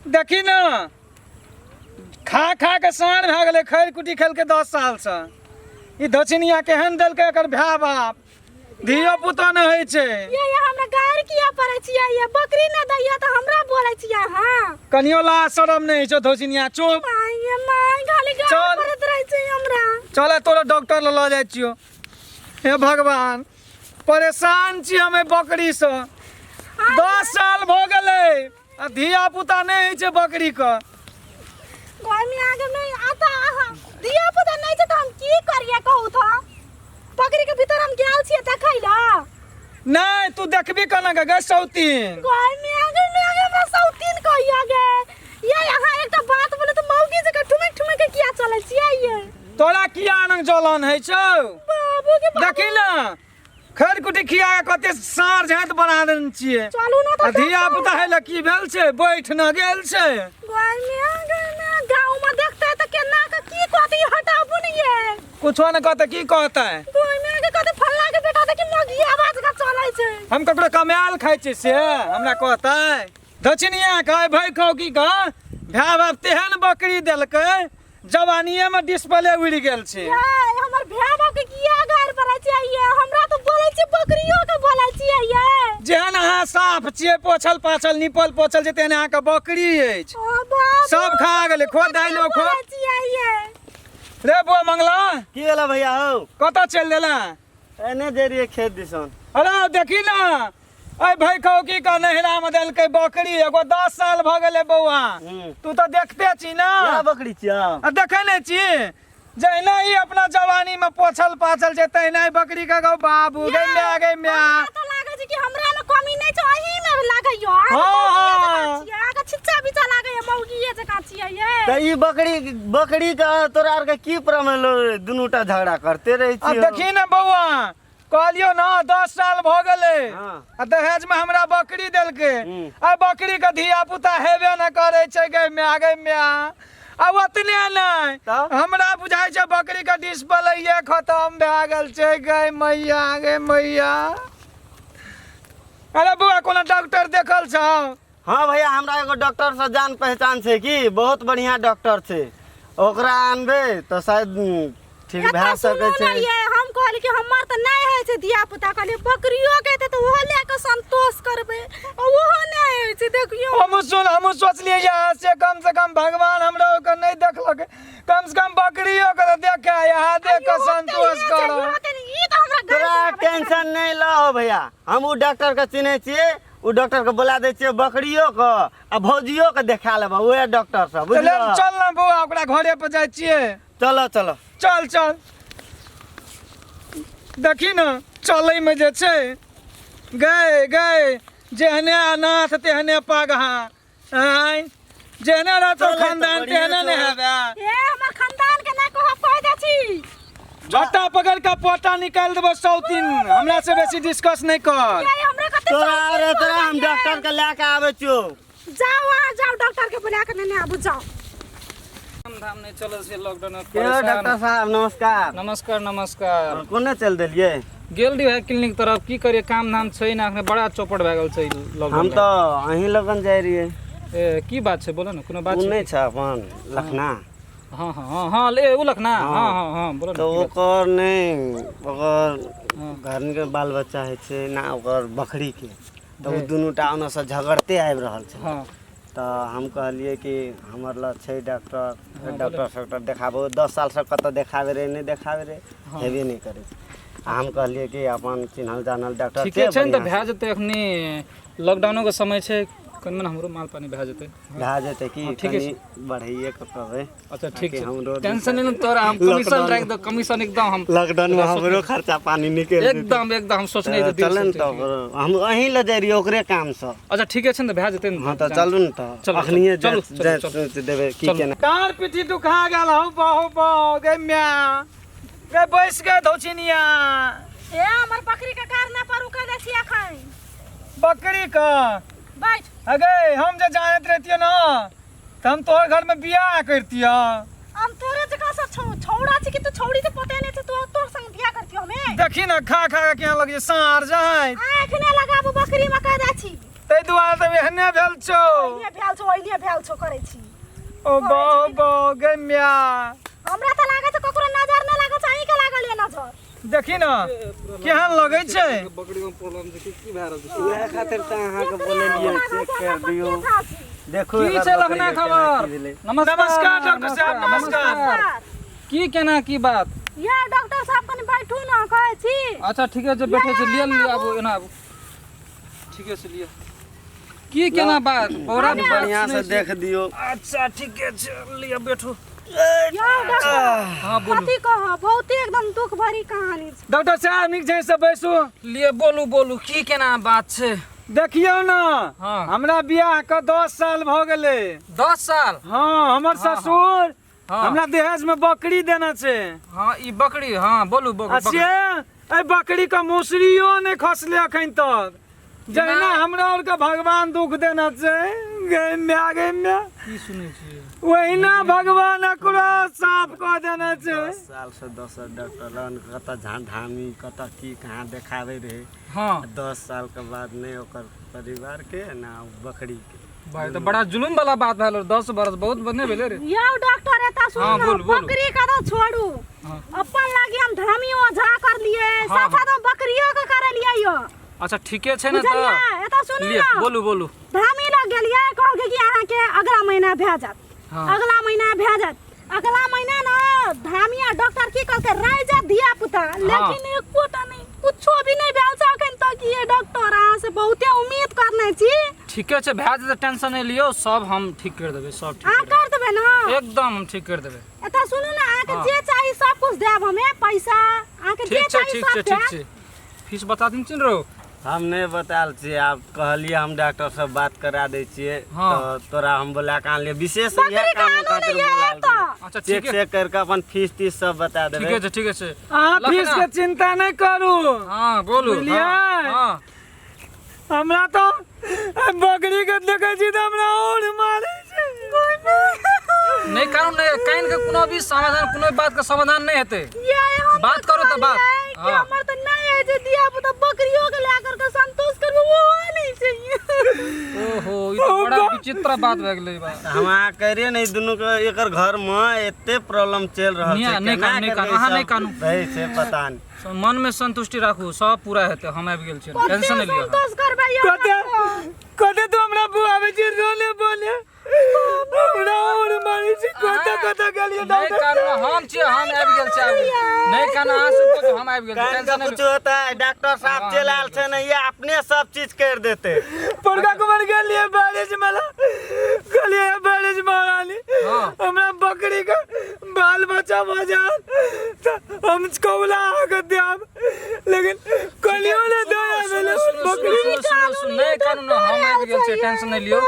देखी ना खा खा के साँढ़ भए गेलै खैर कुटी खेल के 10 साल से ई दक्षिणिया केहन देलकै एकर भाय बाप धियो पुतो न होइ छै। ये हमरा गायर किया पड़ै छियै ये बकरी न दैया त हमरा बोलै छियै हां कनियो ला शरम नहीं छौ दक्षिणिया चुप माय माय गाली गाय करत रहै छै हमरा। चल तोरा डॉक्टर ल जाय छियो। हे भगवान परेशान छी हमें बकरी से 10 साल भ गेलै आ धिया पुता नहीं होइ छै बकरी क घर में आगे नहीं आता धिया पुता नहीं छै त हम की करिए कहू त बकरी के भीतर हम गेल छियै देखै ल नहीं तू देखबी कना गे सौतीन घर में आगे हमरा सौतीन कहिया गे ये यहाँ एक त बात बोले त मौगी जका ठुमक ठुमक के किया चलै छियै ये तोरा किया नंग जलन है छौ बाबू के देखी ना खैर कुटी खिया कते साँढ़ झाँत बना देन छियै चलू ना त धिया पुता है की भेल छै बैठ न गेल छै घर में आगे ना गांव में देखते त केना के की कहती हटाबू न ये कुछो न कहते की कहते घर में आगे कहते फल्ला के बेटा देखि मौगी आवाज का चलै छै हम ककरो कमाल खाइ छी से हमरा कहते दक्षिणिया कहे भाई खाओ की का भाय बाप तेहन बकरी देलकै जवानीये में डिस्प्ले उड़ गेल छै। हमर भाय बाप के किया गायर पड़ै छै ये हमरा तो बोलै छै बकरियो के बोलै छियै ये जेहन अहाँ साफ छियै पोछल पाछल निपल पोछल जे तेहन अहाँ के बकरी अछि ओ बाबू सब खा गेलै खो दाइलो खो छियै ये रे बो मंगला की होला भैया हो कतऽ चल देला एने जे रहिए खेत दिसन। अरे देखी ना अय भाई खाओ की का नहरा में देलकै बकरी एगो 10 साल भ गेलै बौआ तू तो देखते छी ना क्या बकरी छिया आ देखे नै छी जहिना ही अपना जवानी में पोछल पाछल छै तहिना ही बकरी का गौ बाबू गै म्या तो लागे छै कि हमरा में कमी नै छै अही में लागै यो हां आगे छिच्चा बिचा लागै ये मौगी जका छियै ये त ई बकरी का तोरा आर के की प्रॉब्लम दुनूटा झगड़ा करते रही आ छी। देखी ना बौआ कहलियो ना 10 साल भ गेलै आ दहेज में हमरा बकरी देलकै आ बकरी के धिया पुता हेबे न करे छै गै म्या आ ओतने नहीं हमरा बुझाय छै बकरी का डिस्प्ले ये खत्म भए गेल छै गै मैया। अरे बुआ कोनो डॉक्टर देखल छौ? हाँ भैया हमरा एगो डॉक्टर से जान पहचान छै कि बहुत बढ़िया डॉक्टर छै ओकरा आनबे तो शायद ठीक भए सकै छै। ये हम कहली कि हमर त नै होय छै धिया पुता कहली बकरियो के त ओहो ले के संतोष करबे ओहो नै होय छै देखियो हम सोचलिए यहाँ से कम भगवान हमरा ओकर नहीं देखलक कम से कम बकरियो के देखे यहाँ देख के संतोष करो। ई त हमरा तोरा टेंशन नहीं लो भैया हम उ डॉक्टर के चिन्है छियै उ डॉक्टर के बुला दै छियै बकरियो के आ भौजियो के देखा लेबा ओए डॉक्टर सब बुझलियै। चल ना बौआ ओकरा घरे पर जाय छियै चलो चलो चल देखी ना चलै में जे छै गए जेहने अनाथ तेहने पगहा आय जेहने रहतो खानदान तेहने ने हेबे ए हमर खानदान के नै कह दै छी झट्टा पकड़ के पोटा निकाल देबो सौतीन हमरा से बेसी डिस्कस नहीं कर। ये हमरा कते तोरा हम डॉक्टर के लेके आबै छियो जाओ डॉक्टर के बुला के नै आबू जाओ धाम नहीं चलल से लॉकडाउन में के डॉक्टर साहब नमस्कार। नमस्कार कोने चल देलिए गेल रही क्लिनिक तरफ की करिए काम धाम छै ना अखने बड़ा चौपट भए गेल छै लॉकडाउन हम तो अहीं लगन जाय रहिए। ए की बात छै बोलो ना कोनो बात उ छै नहीं छ अपन लखना हां ले उ लखना हां बोलो तो ओकर नहीं ओकर घर के बाल बच्चा है छै ना ओकर बकरी के तो दुनूटा ओना से झगड़ते आबि रहल छै। हां तो हम कहलिए कि हमर ल छै डॉक्टर देखाबो 10 साल से कत देखावे रे नहीं देखावे रे हेबे नहीं करे हम कहलिए कि अपन चिन्हल जानल डॉक्टर ठीक छै न त भए जेतै अखनी लॉकडाउनो के समय छै कनमन हमरो माल पानी भए जेतै भए जेतै कि कनी बढ़ाइए के कहबै। अच्छा ठीक छै हमरो टेंशन नहीं तोरा हम कमीशन राख दो कमीशन एकदम हम लॉकडाउन में हमरो खर्चा पानी निकल एकदम हम सोचने त चलन त हम अहीं ल जाय रहिए ओकरे काम से। अच्छा ठीक छै न त भए जेतै न हां त चलू न त अखनिए देबे की केना कार पिठी दुखा गेल हौ बहु गे म्या गे बैस गे धौचिनिया ए हमर बकरी के कारना पर उके दे छी अखन बकरी का बैठ अगे हम जे जानत रहतियो ना त हम तोहर घर में बियाह करतिया हम तोरे जगह से छौड़ा छी कि तू छौड़ी तो पते नहीं छै तोर संग बियाह करतियो हमें देखी ना खा के केहन लगे सार जाय आँख ने लगाबू बकरी में कह दै छी तै दुआरे त एहने भेल छौ ओइने भेल छौ करै छी ओ बो गे म्या हमरा त लागे छ ककरो नजर न लागो चाहिँ के लागल ये नजर देखी न केहन लगै छै बकरी में प्रॉब्लम छै की भए रहल छै उहे खातिर त अहाँके बोललियै चेक कर दियौ देखो की छै लखना खबर नमस्कार डॉक्टर साहब नमस्कार की केना की बात ये डॉक्टर साहब कनी बैठू न कहै छी अच्छा ठीक है जे बैठे छै लिया आबू एना आबू ठीक है से लिया की केना बात पूरा बढ़िया से देख दियौ अच्छा ठीक है लिया बैठो यो डॉक्टर हां बोलू कथी कह बहुत एकदम दुख भरी कहानी छै डॉक्टर साहब नीक छै से बैसू लिए बोलू की केना बात छै देखियौ न हाँ। हमरा बियाह के 10 साल भ गेलै 10 साल हाँ हमर ससुर हाँ। हमरा दहेज में बकरी देना छै हां ई बकरी हां बोलू से ए बकरी का मुसरियो ने खसले अखन तक जहिना हमरा और का भगवान दुख देना छै गे म्या की सुनै छी वहिना भगवान एकरा साफ क देना छै 10 साल से 10 डॉक्टर कत झामी कत की कहाँ देखावे रहे हां 10 साल के बाद नहीं ओकर परिवार के ना बकरी के भाई तो बड़ा जुलूम वाला बात भेल 10 बरस बहुत बने भेले रे यो डॉक्टर एता सुन हाँ, बोल। बकरी का तो छोड़ू हाँ। अपन लागी हम धामी ओझा कर लिए हाँ, साथ तो बकरियों का कर लिए यो अच्छा ठीके छै ना बुझलिए त एता सुन लिया ना बोलू धामी लग गेलिए कहलके कि अहाँ के अगला महीना भे जात हाँ। अगला महीना भे जात अगला महीना ना धामिया डॉक्टर की कहलके रह जा दिया पुता लेकिन एकोटा नहीं कुछो भी नहीं भेल छ अखन तक ये डॉक्टर अहाँ से बहुते उम्मीद करने छी ठीके छै भए जेतै टेंशन नहीं लियो सब हम ठीक कर देबै सब ठीक अहाँ कर देबै ना एकदम हम ठीक कर देबै एता सुनू ना अहाँ के हाँ। जे चाहिए सब कुछ देब हमें पैसा अहाँ के जे चाहिए सब ठीक देब छै फीस बता दिन चिन रो हम नहीं बताल छी आप कहलिए हम डॉक्टर से बात करा दे छिए हाँ। तो तोरा हम बोला कान लिए विशेष बकरी यह काम कानून खातिर ये है तो। बोला अच्छा चेक ठीक है चेक करके अपन फीस तीस सब बता देबे ठीक है अहाँ फीस के चिंता नहीं करू हां बोलू बुझलियै? हां हमरा तो बकरी के देखे छी त हमरा और मारे छै नहीं कानून नहीं काइन के कोनो भी समाधान कोनो भी बात का समाधान नहीं हेतै ये हम बात करो तो बात हाँ। हमर तो नहीं है जे दिया पुता बकरियों के लेकर के संतोष करबो वो नहीं चाहिए ओहो ई तो बड़ा विचित्र बात भए गेलै बा हम अहाँ करिए नहीं दुनू के एकर घर में एते प्रॉब्लम चल रहल छै नहीं कानून अहाँ नहीं कानून रहे छै पता नहीं मन में संतुष्टि राखू सब पूरा हेतै हम आबि गेल छी टेंशन नहीं लियो संतोष करबे यो कते तो हमरा बुआवे छी रोले बोले हमरा और मारे छी कते गेलिए नहीं कानून हम छी हम आबि गेल छी नहीं कानून अहाँ सब को हम आबि गेल छी कान का टेंशन कुछ नहीं होता है डॉक्टर साहब चल आल छै ना ये अपने सब चीज कर देते पुरका कुमार गेलिए बारिश मला गेलिए बारिश महारानी हाँ। हमरा बकरी का बाल बच्चा बजा हम कौला आके देब लेकिन कलियो ने दया भेले बकरी सुन नहीं कानून हम आबि गेल छी टेंशन नहीं लियो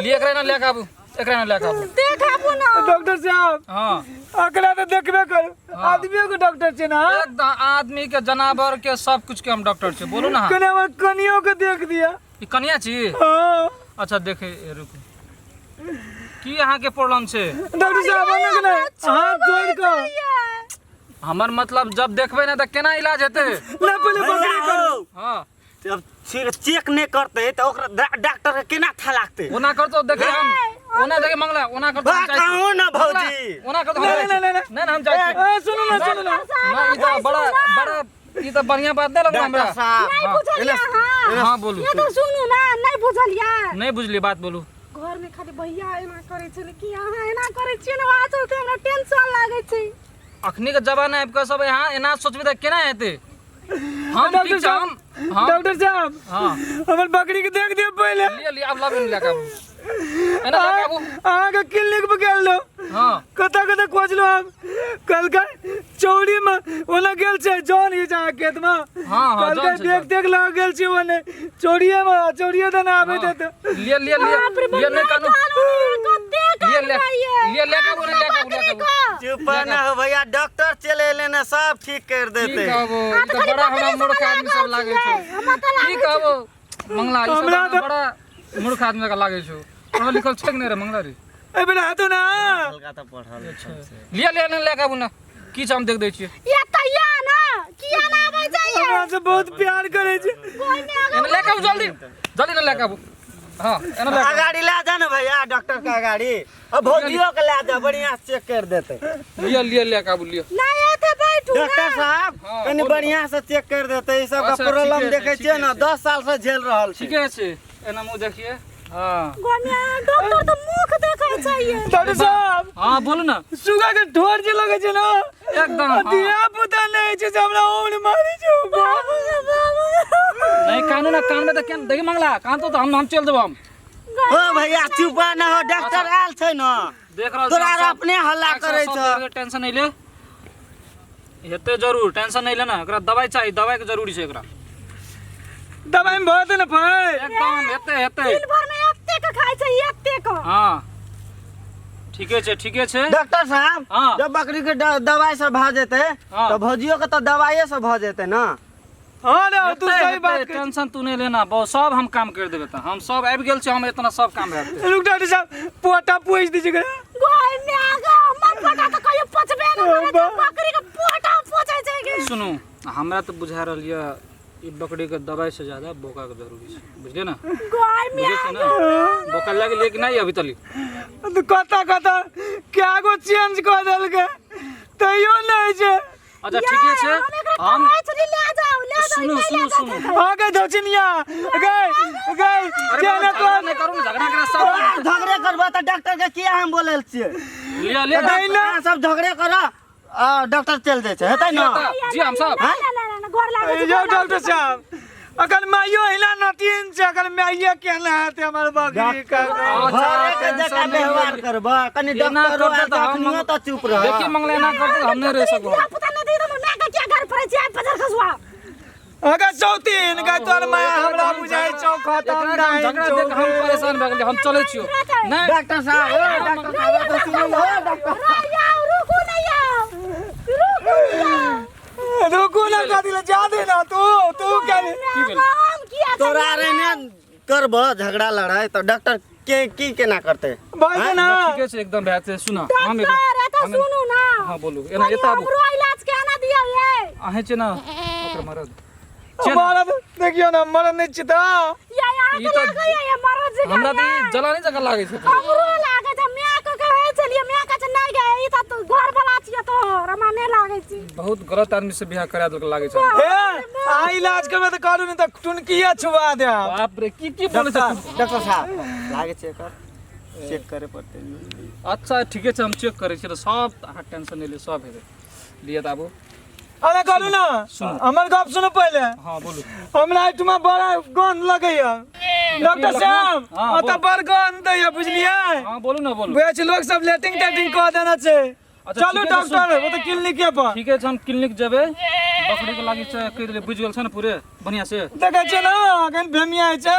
लिए एकरा ना लेके आबू एकरा ना लेके आबू देखाबू ना डॉक्टर साहब हां अकला तो देखबे कर आदमियों के डॉक्टर छै ना एकदम आदमी के जानवर के सब कुछ के हम डॉक्टर छै बोलू ना कने हमर कनियो के देख दिया ई कन्या छी हां अच्छा देखे रुकू की अहाँ के प्रॉब्लम छै डॉक्टर साहब हमके ने हाथ जोड़ के हमर मतलब जब देखबे ना त केना इलाज हेतै ना पहले बकरी करो हां जब चेक नहीं करते तो ओकरा डॉक्टर के केना था लागते ओना करतो देखे हम ओना देखे मंगला ओना करतो हम जाय छी। कहो ना भौजी ओना करतो हम नहीं, जाय छी। नहीं, नहीं, नहीं हम जाय छी। सुनो ना ना ई तो बड़ा ई तो बढ़िया बात नहीं लगला हमरा डॉक्टर साहब नहीं बुझलिए हां हां बोलू ये तो सुनू ना नहीं बुझलिए नहीं बुझली बात बोलू घर में खाली भैया एना करे छै कि अहाँ एना करे छियै ना वहाँ चलते हमरा टेंशन लागे छै अखनी के जमाना आबि के सब यहाँ एना सोचबे त केना हेतै हम डॉक्टर ठीक छै साहब हम डॉक्टर साहब हां हमर बकरी के देख दियो पहले लिए अब लाबे लेके आबू एना लेके आबू अहाँ के क्लिनिक पे गेल लो हां कता खोजलो हम कल का चौड़ी में ओना गेल छै जॉन ही जहाँ खेत में हां कल का जॉन छै देख लग गेल छी ओने चौड़िए देना आबे देते लिए नहीं कानून लिए लेके आबू नहीं लेके आबू चुप ना हो भैया डॉक्टर चले लेने सब ठीक कर की देते कहबो ई तो बड़ा हमरा मूर्ख आदमी सब लागे छै की कहबो मंगला ई सब बड़ा मूर्ख आदमी का लागे छै पढ़ल लिखल छै कि नहीं रे मंगला रे ए बेटा हाथो ना हल्का तो पढ़ल लिए नहीं लेके आबू ना की हम देख दै छियै ये तैया ना किया ना आबै छै हमरा से बहुत प्यार करे छै कोई ने एने लेके आबू जल्दी ना लेके आबू हां एना ले गाड़ी ले जा ना भैया डॉक्टर का गाड़ी अब भौजियो के ले जा बढ़िया से चेक कर देते लिया काबू लिया नहीं आते बैठू डॉक्टर साहब हाँ, कनी बोल। बढ़िया से चेक कर देते ई सब का अच्छा, प्रॉब्लम ठीके देखे छै, छियै ना ठीके 10 साल से झेल रहल छी ठीके छै एना मुंह देखिए हां गोमिया डॉक्टर तो मुख देखै चाहिए डॉक्टर साहब हां बोलू ना सुगा के ठोर जे लगे छै ना एकदम हाँ। दिया पुता नहीं छै जे हमरा ओन मारी छै बाबू नहीं कानून कान में तो क्या देखी मंगला कान तो हम चल देबो हम ओ भैया चुप ना हो डॉक्टर आयल छै ना देख रहल तोरा अपने हल्ला करे छ टेंशन नहीं ले हेते जरूर टेंशन नहीं लेना एकरा दवाई चाहिए दवाई के जरूरी छै एकरा दवाई में बहुत न पाए एकदम हेते दिन भर में एते के खाइ छै एते के हां ठीके छै डॉक्टर साहब हाँ। जब बकरी के दवाई से भ जेते हाँ। तो भौजियो के तो दवाई से भ जेते ना हां रे तू सही बात कर टेंशन तू नहीं लेना बहुत सब हम काम कर देबे हम सब आबि गेल छै हम इतना सब काम भए जेतै रुक डॉक्टर साहब पोटा पूछ दीजिए गोमिया गा मन पटा तो कहियो पचबे न करे बकरी के पोटा पोछै छै के सुनू हमरा तो बुझा रहल ये ई बकरी के दवाई से ज्यादा बोका के जरूरी छै बुझलिए ना गोमिया बुझे छै ना बोका लगे लेकिन नहीं अभी तली तो कता क्या गो चेंज कर देल के तैयो नहीं छै अच्छा ठीके छै हम ले जाओ सुनू आगे दक्षिणिया गई अरे जेने नहीं करू ना झगड़ा करा सब झगड़े करबा त डॉक्टर के किया हम बोलल छियै ले नहीं ना सब झगड़े कर डॉक्टर चल जाय छै हेतै ना जी हम सब ना गोर लागे ए जो डॉक्टर साहब अगर माइयो हिला न तीन से अगर माइये केना है हमर बकरी का घरे के जका व्यवहार करबा कनी डॉक्टरो आ अखनियो त चुप रह देखिए मंगला ना करते हम नहीं रह सकबो पता नहीं दे दो ना क्या घर पर छै पजर खसवा अगर सौतीन का तोर माया हमरा बुझाई छौ खत्म नहीं झगड़ा देख हम परेशान भ गेली हम चलै छियो नहीं डॉक्टर साहब डॉक्टर साहब तो सुनो हो डॉक्टर रुकू नहीं आओ रुकू ना का दिले जा दे ना तू क्या की भेल हम किया तोरा रे ने करब झगड़ा लड़ाई तो डॉक्टर के की केना करते भाई ना ठीके छै एकदम बात छै सुना हम डॉक्टर एता सुनू ना हां बोलू एना एता आबू हमरो इलाज केना दियौ ये आहे छै ना ओकर मरद मरद देखियो ना मरद नहीं चिता या ई आग तो लागे ये मरद जी हमरा तो ई जलानी जगह लागे छै हमरो लागे छै मैं को कहे चलिए मैं कह नहीं गए ई त घर वाला छिए तो रमा नहीं लागे छी बहुत गलत आदमी से बियाह करा देलक लागे छै ए आ इलाज करबे त करू नहीं त टुनकिया छुआ दे बाप रे की बोले छै डॉक्टर साहब लागे छै कर चेक करे पड़ते अच्छा ठीके छै हम चेक करै छी सब अहाँ टेंशन नहीं ले सब हेबे लिए त आबू अरे करू ना हमर गप सुनो पहले हां बोलू हमरा इठमा बड़ा गंध लगैया डॉक्टर साहब हाँ, अत बड़ गंध दैया बुझलिए हां बोलू ना बोलू बेच लोग सब लेटिंग टेटिंग कह देना छै अच्छा, चलू ठीके छै, डॉक्टर वो तो क्लिनिक पर ठीके छै हम क्लिनिक जेबै बकरी के लागी छै कह देले बुझ गेल छै ना पूरे बढ़िया से देखे छै ना अखन भेमिया छै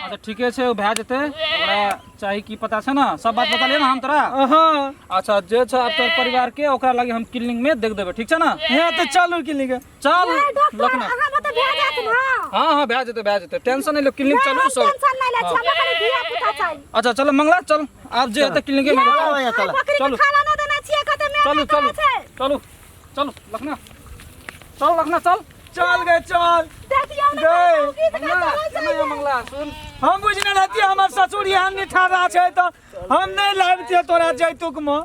अच्छा ठीके छै भए जेतै ओकरा चाही की पता छै ना सब बात बता ले ना हम तोरा हां अच्छा जे छै अब तोर परिवार के ओकरा लागी हम क्लिनिक में देख देबै ठीक छै ना हे तो चलू क्लिनिक चल डॉक्टर लखना अहाँ बता भेज जात ना हां भए जेतै टेंशन नहीं लो क्लिनिक चलू सब टेंशन नहीं ले छी हमरा कनी दिया पुता चाहिए अच्छा चलो मंगला चल आप जे हेतै क्लिनिक में चल बकरी चलू। के खाना ना देना छिए कहते मैं चलू चलू चलू चलू लखना चल चल गए चल देखियो ना गए मंगला सुन हम बुझने रहती हमर ससुर यहाँ निठारा छै तो हम नहीं लाबते तोरा जैतुक में